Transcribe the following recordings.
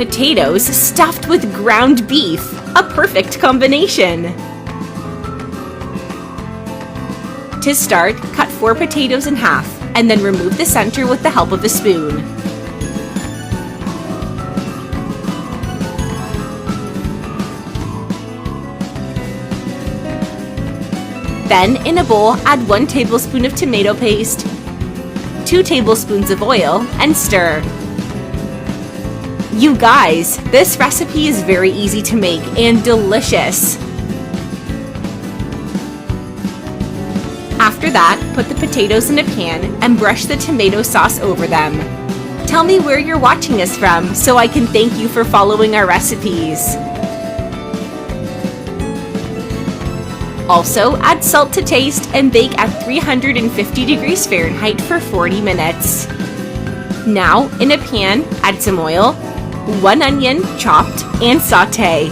Potatoes stuffed with ground beef, a perfect combination. To start, cut 4 potatoes in half, and then remove the center with the help of a spoon. Then, in a bowl, add 1 tablespoon of tomato paste, 2 tablespoons of oil, and stir. You guys, this recipe is very easy to make and delicious. After that, put the potatoes in a pan and brush the tomato sauce over them. Tell me where you're watching us from so I can thank you for following our recipes. Also, add salt to taste and bake at 350 degrees Fahrenheit for 40 minutes. Now, in a pan, add some oil, 1 onion chopped, and sauté.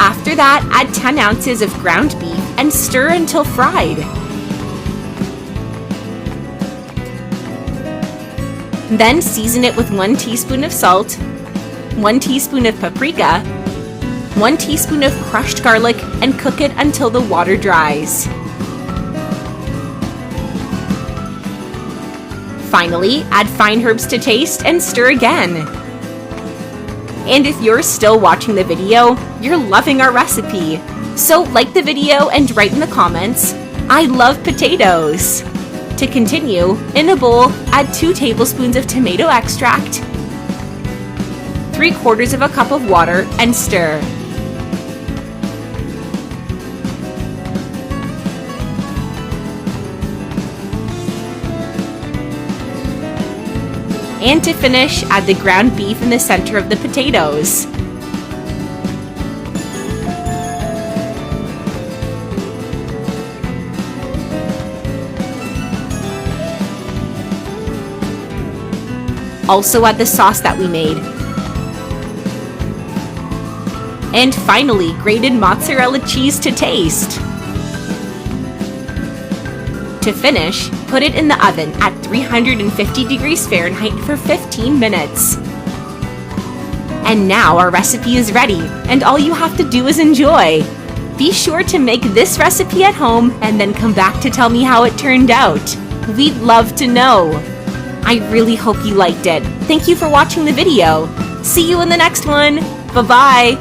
After that, add 10 ounces of ground beef and stir until fried. Then season it with 1 teaspoon of salt, 1 teaspoon of paprika, 1 teaspoon of crushed garlic, and cook it until the water dries. Finally, add fine herbs to taste and stir again. And if you're still watching the video, you're loving our recipe. So like the video and write in the comments, "I love potatoes." To continue, in a bowl, add 2 tablespoons of tomato extract, 3/4 of a cup of water, and stir. And to finish, add the ground beef in the center of the potatoes. Also add the sauce that we made. And finally, grated mozzarella cheese to taste. To finish, put it in the oven at 350 degrees Fahrenheit for 15 minutes. And now our recipe is ready, and all you have to do is enjoy. Be sure to make this recipe at home and then come back to tell me how it turned out. We'd love to know. I really hope you liked it. Thank you for watching the video. See you in the next one. Bye-bye.